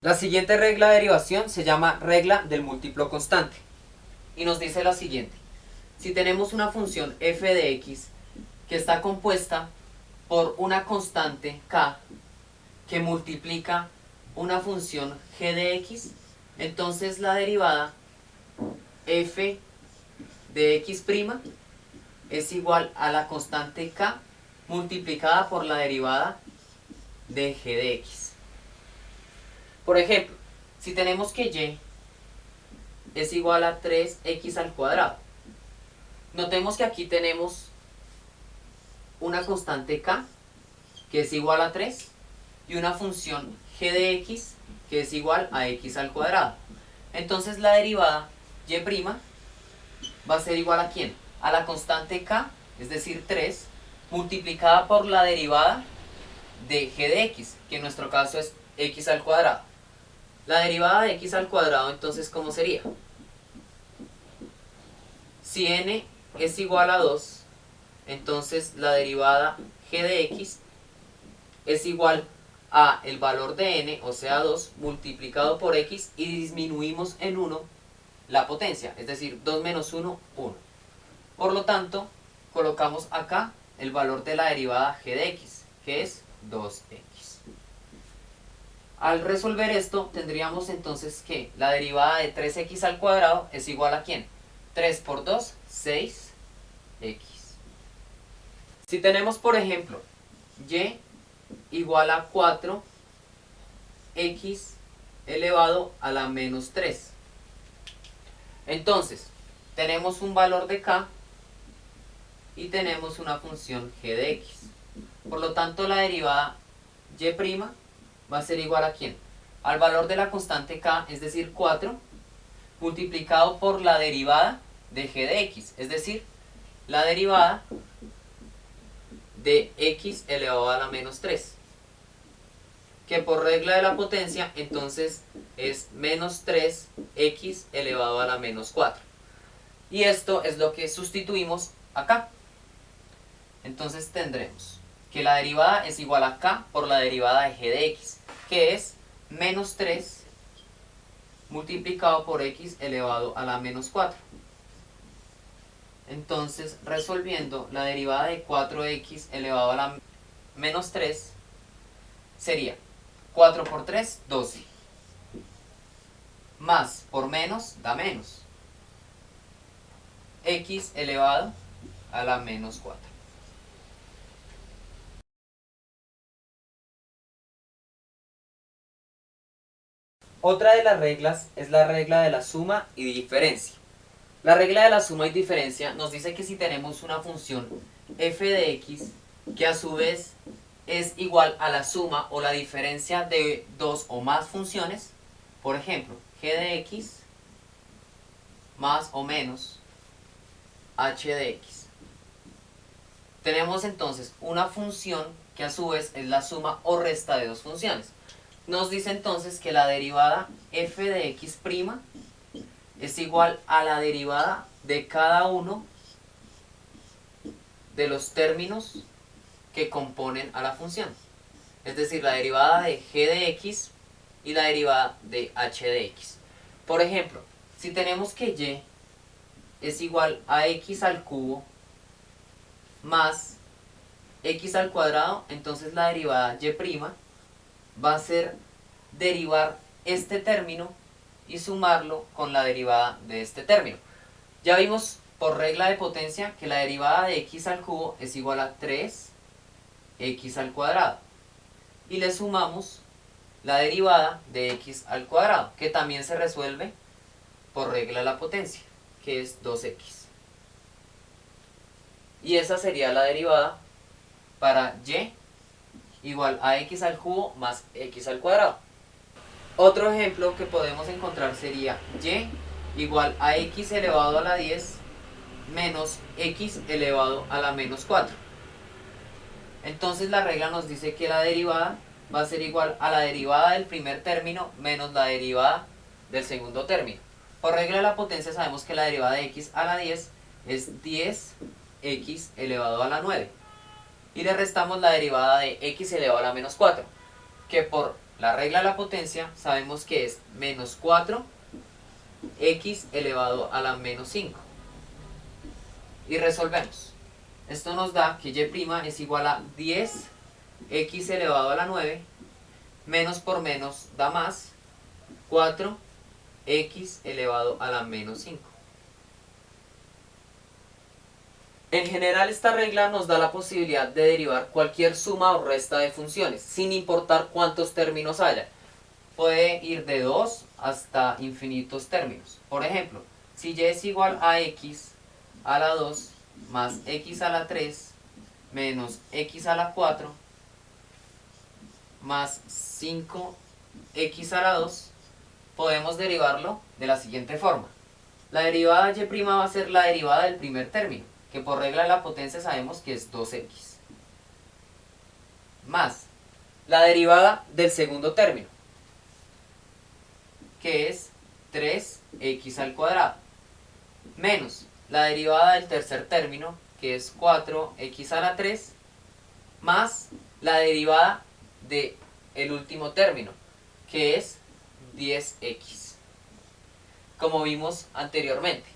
La siguiente regla de derivación se llama regla del múltiplo constante y nos dice la siguiente. Si tenemos una función f de x que está compuesta por una constante k que multiplica una función g de x, entonces la derivada f de x' es igual a la constante k multiplicada por la derivada de g de x. Por ejemplo, si tenemos que y es igual a 3x al cuadrado, notemos que aquí tenemos una constante k que es igual a 3 y una función g de x que es igual a x al cuadrado. Entonces la derivada y' va a ser igual a ¿quién? A la constante k, es decir 3, multiplicada por la derivada de g de x, que en nuestro caso es x al cuadrado. La derivada de x al cuadrado, entonces, ¿cómo sería? Si n es igual a 2, entonces la derivada g de x es igual a el valor de n, o sea 2, multiplicado por x, y disminuimos en 1 la potencia, es decir, 2 menos 1, 1. Por lo tanto, colocamos acá el valor de la derivada g de x, que es 2x. Al resolver esto, tendríamos entonces que la derivada de 3x al cuadrado es igual a ¿quién? 3 por 2, 6x. Si tenemos, por ejemplo, y igual a 4x elevado a la menos 3. Entonces, tenemos un valor de k y tenemos una función g de x. Por lo tanto, la derivada y' va a ser igual a ¿quién? Al valor de la constante k, es decir, 4, multiplicado por la derivada de g de x, es decir, la derivada de x elevado a la menos 3, que por regla de la potencia entonces es menos 3x elevado a la menos 4. Y esto es lo que sustituimos acá. Entonces tendremos que la derivada es igual a k por la derivada de g de x, que es menos 3 multiplicado por x elevado a la menos 4. Entonces, resolviendo, la derivada de 4x elevado a la menos 3 sería 4 por 3, 12. Más por menos da menos. X elevado a la menos 4. Otra de las reglas es la regla de la suma y diferencia. La regla de la suma y diferencia nos dice que si tenemos una función f de x que a su vez es igual a la suma o la diferencia de dos o más funciones, por ejemplo, g de x más o menos h de x. Tenemos entonces una función que a su vez es la suma o resta de dos funciones. Nos dice entonces que la derivada f de x' es igual a la derivada de cada uno de los términos que componen a la función. Es decir, la derivada de g de x y la derivada de h de x. Por ejemplo, si tenemos que y es igual a x al cubo más x al cuadrado, entonces la derivada y' va a ser derivar este término y sumarlo con la derivada de este término. Ya vimos por regla de potencia que la derivada de x al cubo es igual a 3x al cuadrado. Y le sumamos la derivada de x al cuadrado, que también se resuelve por regla de la potencia, que es 2x. Y esa sería la derivada para y igual a x al cubo más x al cuadrado. Otro ejemplo que podemos encontrar sería y igual a x elevado a la 10 menos x elevado a la menos 4. Entonces la regla nos dice que la derivada va a ser igual a la derivada del primer término menos la derivada del segundo término. Por regla de la potencia sabemos que la derivada de x a la 10 es 10x elevado a la 9. Y le restamos la derivada de x elevado a la menos 4, que por la regla de la potencia sabemos que es menos 4 x elevado a la menos 5. Y resolvemos. Esto nos da que y' es igual a 10 x elevado a la 9, menos por menos da más, 4 x elevado a la menos 5. En general esta regla nos da la posibilidad de derivar cualquier suma o resta de funciones, sin importar cuántos términos haya. Puede ir de 2 hasta infinitos términos. Por ejemplo, si y es igual a x a la 2 más x a la 3 menos x a la 4 más 5x a la 2, podemos derivarlo de la siguiente forma. La derivada de y' va a ser la derivada del primer término, que por regla de la potencia sabemos que es 2x, más la derivada del segundo término, que es 3x al cuadrado, menos la derivada del tercer término, que es 4x a la 3, más la derivada del último término, que es 10x, como vimos anteriormente.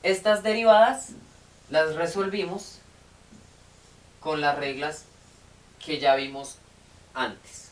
Estas derivadas las resolvimos con las reglas que ya vimos antes.